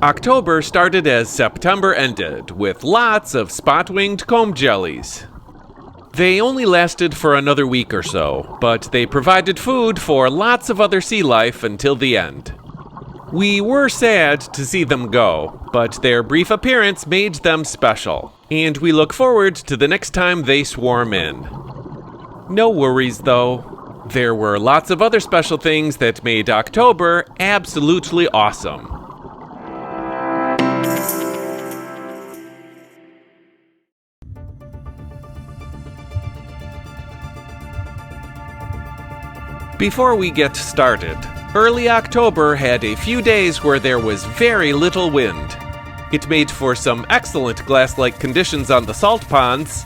October started as September ended, with lots of spot-winged comb jellies. They only lasted for another week or so, but they provided food for lots of other sea life until the end. We were sad to see them go, but their brief appearance made them special, and we look forward to the next time they swarm in. No worries though, there were lots of other special things that made October absolutely awesome. Before we get started, early October had a few days where there was very little wind. It made for some excellent glass-like conditions on the salt ponds,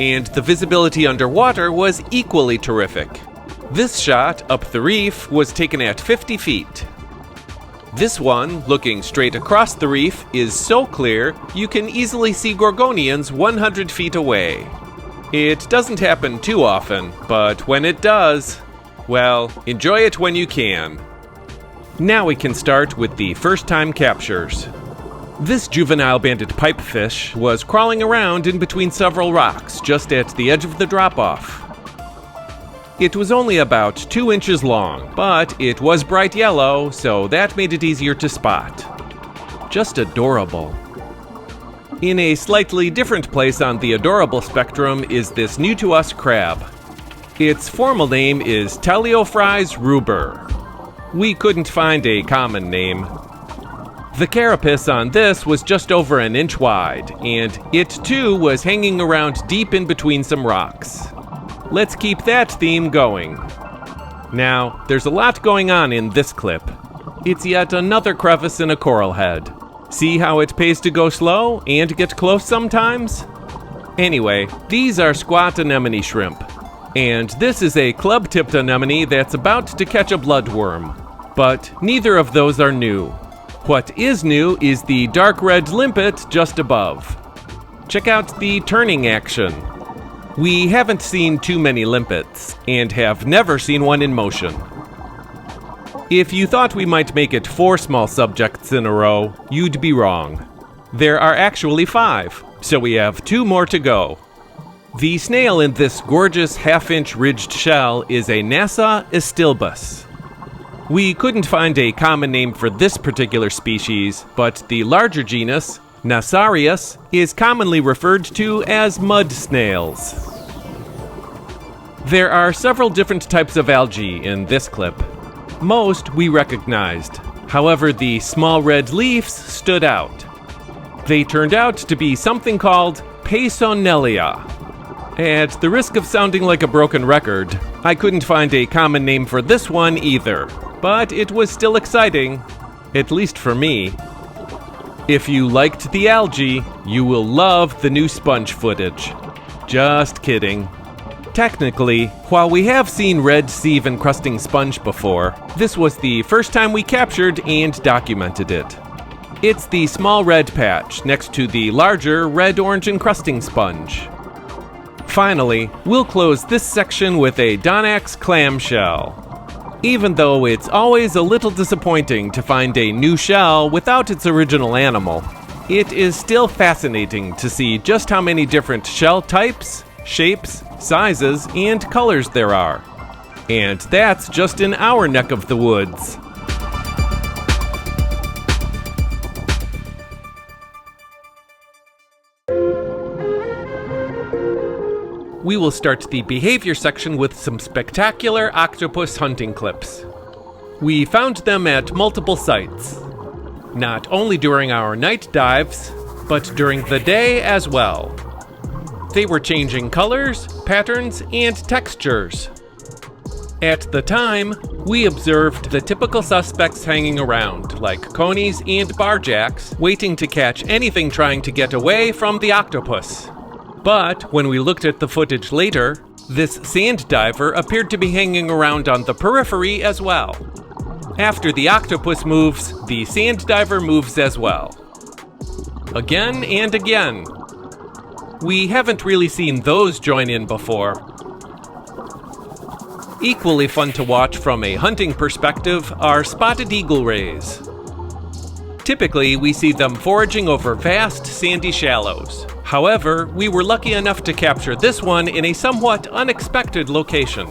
and the visibility underwater was equally terrific. This shot up the reef was taken at 50 feet. This one, looking straight across the reef, is so clear you can easily see gorgonians 100 feet away. It doesn't happen too often, but when it does, well, enjoy it when you can. Now we can start with the first-time captures. This juvenile banded pipefish was crawling around in between several rocks just at the edge of the drop-off. It was only about 2 inches long, but it was bright yellow, so that made it easier to spot. Just adorable. In a slightly different place on the adorable spectrum is this new-to-us crab. Its formal name is Teleophryes ruber. We couldn't find a common name. The carapace on this was just over an inch wide, and it too was hanging around deep in between some rocks. Let's keep that theme going. Now, there's a lot going on in this clip. It's yet another crevice in a coral head. See how it pays to go slow and get close sometimes? Anyway, these are squat anemone shrimp. And this is a club-tipped anemone that's about to catch a bloodworm. But neither of those are new. What is new is the dark red limpet just above. Check out the turning action. We haven't seen too many limpets, and have never seen one in motion. If you thought we might make it 4 small subjects in a row, you'd be wrong. There are actually 5, so we have 2 more to go. The snail in this gorgeous half-inch ridged shell is a Nassa istilbus. We couldn't find a common name for this particular species, but the larger genus, Nassarius, is commonly referred to as mud snails. There are several different types of algae in this clip. Most we recognized. However, the small red leaves stood out. They turned out to be something called Peysonelia. At the risk of sounding like a broken record, I couldn't find a common name for this one either, but it was still exciting, at least for me. If you liked the algae, you will love the new sponge footage. Just kidding. Technically, while we have seen red sieve encrusting sponge before, this was the first time we captured and documented it. It's the small red patch next to the larger red-orange encrusting sponge. Finally, we'll close this section with a Donax clamshell. Even though it's always a little disappointing to find a new shell without its original animal, it is still fascinating to see just how many different shell types, shapes, sizes, and colors there are. And that's just in our neck of the woods. We will start the behavior section with some spectacular octopus hunting clips. We found them at multiple sites, not only during our night dives, but during the day as well. They were changing colors, patterns, and textures. At the time, we observed the typical suspects hanging around, like conies and barjacks, waiting to catch anything trying to get away from the octopus. But when we looked at the footage later, this sand diver appeared to be hanging around on the periphery as well. After the octopus moves, the sand diver moves as well. Again and again. We haven't really seen those join in before. Equally fun to watch from a hunting perspective are spotted eagle rays. Typically, we see them foraging over vast sandy shallows. However, we were lucky enough to capture this one in a somewhat unexpected location.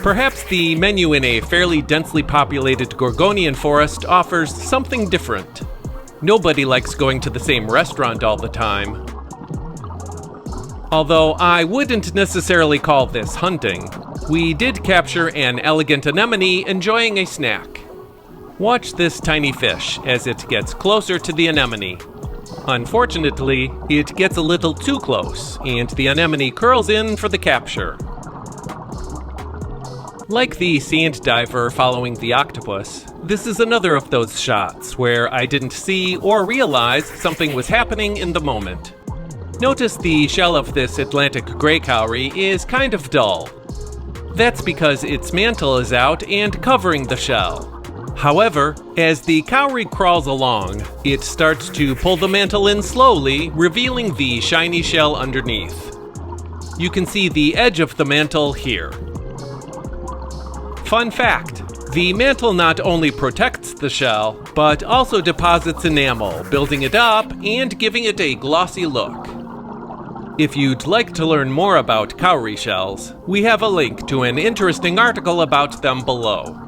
Perhaps the menu in a fairly densely populated Gorgonian forest offers something different. Nobody likes going to the same restaurant all the time. Although I wouldn't necessarily call this hunting, we did capture an elegant anemone enjoying a snack. Watch this tiny fish as it gets closer to the anemone. Unfortunately, it gets a little too close, and the anemone curls in for the capture. Like the sand diver following the octopus, this is another of those shots where I didn't see or realize something was happening in the moment. Notice the shell of this Atlantic gray cowrie is kind of dull. That's because its mantle is out and covering the shell. However, as the cowrie crawls along, it starts to pull the mantle in slowly, revealing the shiny shell underneath. You can see the edge of the mantle here. Fun fact, the mantle not only protects the shell, but also deposits enamel, building it up and giving it a glossy look. If you'd like to learn more about cowrie shells, we have a link to an interesting article about them below.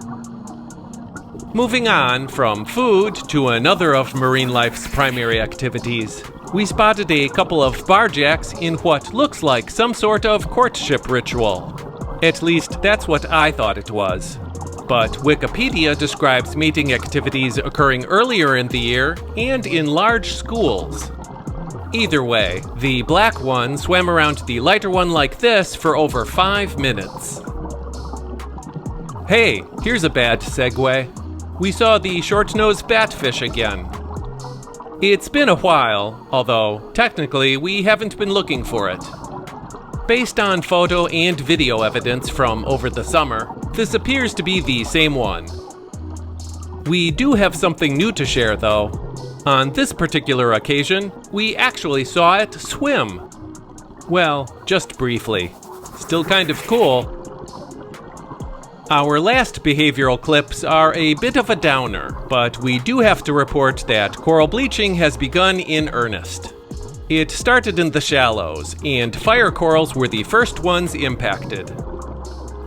Moving on from food to another of marine life's primary activities, we spotted a couple of barjacks in what looks like some sort of courtship ritual. At least that's what I thought it was. But Wikipedia describes mating activities occurring earlier in the year and in large schools. Either way, the black one swam around the lighter one like this for over 5 minutes. Hey, here's a bad segue. We saw the short-nosed spadefish again. It's been a while, although technically we haven't been looking for it. Based on photo and video evidence from over the summer, this appears to be the same one. We do have something new to share though. On this particular occasion, we actually saw it swim. Well, just briefly. Still kind of cool. Our last behavioral clips are a bit of a downer, but we do have to report that coral bleaching has begun in earnest. It started in the shallows, and fire corals were the first ones impacted.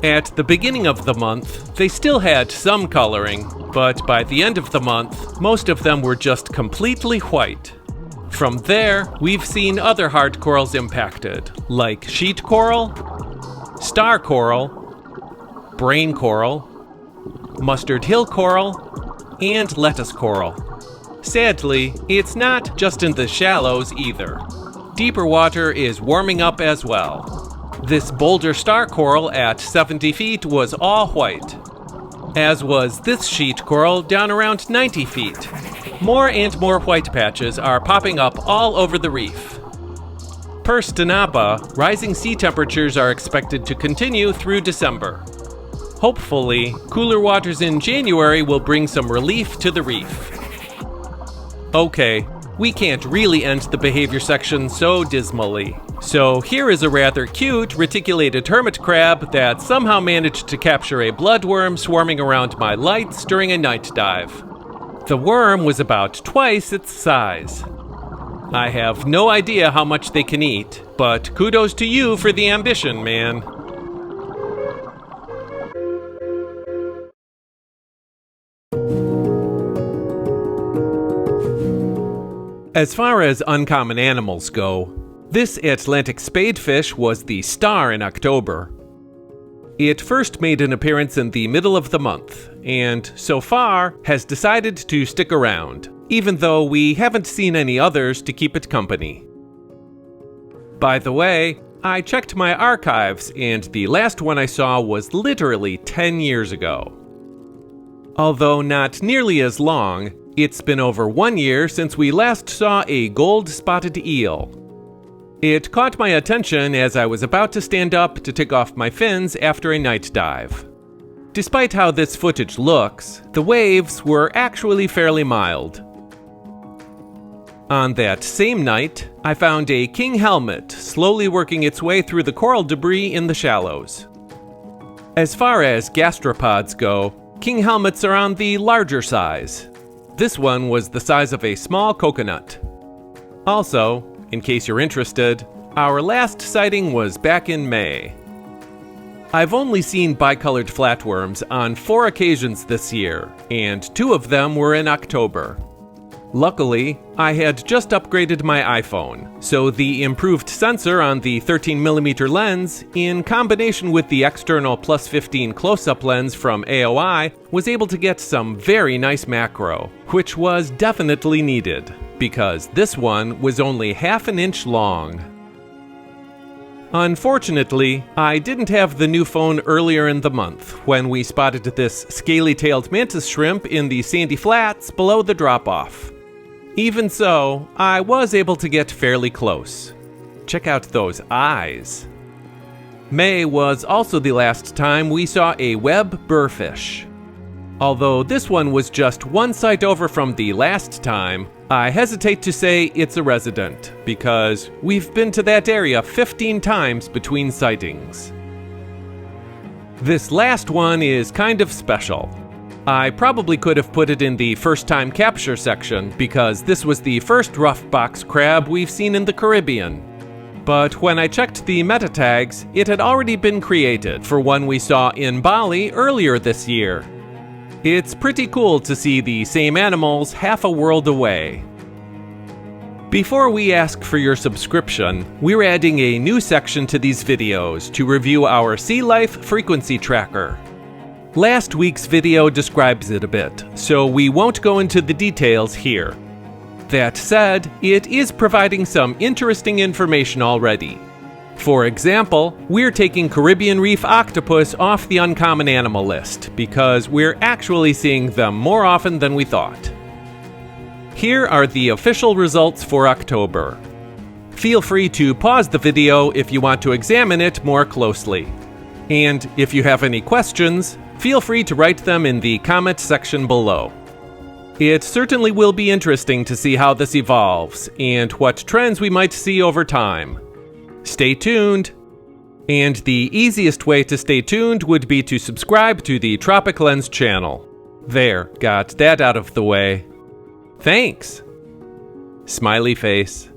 At the beginning of the month, they still had some coloring, but by the end of the month, most of them were just completely white. From there, we've seen other hard corals impacted, like sheet coral, star coral, brain coral, mustard hill coral, and lettuce coral. Sadly, it's not just in the shallows either. Deeper water is warming up as well. This boulder star coral at 70 feet was all white, as was this sheet coral down around 90 feet. More and more white patches are popping up all over the reef. Per Stanapa, rising sea temperatures are expected to continue through December. Hopefully, cooler waters in January will bring some relief to the reef. Okay, we can't really end the behavior section so dismally. So here is a rather cute reticulated hermit crab that somehow managed to capture a bloodworm swarming around my lights during a night dive. The worm was about twice its size. I have no idea how much they can eat, but kudos to you for the ambition, man. As far as uncommon animals go, this Atlantic spadefish was the star in October. It first made an appearance in the middle of the month, and so far has decided to stick around, even though we haven't seen any others to keep it company. By the way, I checked my archives, and the last one I saw was literally 10 years ago. Although not nearly as long, it's been over 1 year since we last saw a gold-spotted eel. It caught my attention as I was about to stand up to take off my fins after a night dive. Despite how this footage looks, the waves were actually fairly mild. On that same night, I found a king helmet slowly working its way through the coral debris in the shallows. As far as gastropods go, king helmets are on the larger size. This one was the size of a small coconut. Also, in case you're interested, our last sighting was back in May. I've only seen bicolored flatworms on 4 occasions this year, and 2 of them were in October. Luckily, I had just upgraded my iPhone, so the improved sensor on the 13mm lens, in combination with the external +15 close-up lens from AOI, was able to get some very nice macro, which was definitely needed, because this one was only half an inch long. Unfortunately, I didn't have the new phone earlier in the month when we spotted this scaly-tailed mantis shrimp in the sandy flats below the drop-off. Even so, I was able to get fairly close. Check out those eyes. May was also the last time we saw a web burrfish. Although this one was just one sight over from the last time, I hesitate to say it's a resident, because we've been to that area 15 times between sightings. This last one is kind of special. I probably could have put it in the first time capture section, because this was the first rough box crab we've seen in the Caribbean. But when I checked the meta tags, it had already been created for one we saw in Bali earlier this year. It's pretty cool to see the same animals half a world away. Before we ask for your subscription, we're adding a new section to these videos to review our sea life frequency tracker. Last week's video describes it a bit, so we won't go into the details here. That said, it is providing some interesting information already. For example, we're taking Caribbean reef octopus off the uncommon animal list because we're actually seeing them more often than we thought. Here are the official results for October. Feel free to pause the video if you want to examine it more closely. And if you have any questions, feel free to write them in the comment section below. It certainly will be interesting to see how this evolves and what trends we might see over time. Stay tuned! And the easiest way to stay tuned would be to subscribe to the TropicLens channel. There, got that out of the way. Thanks! Smiley face.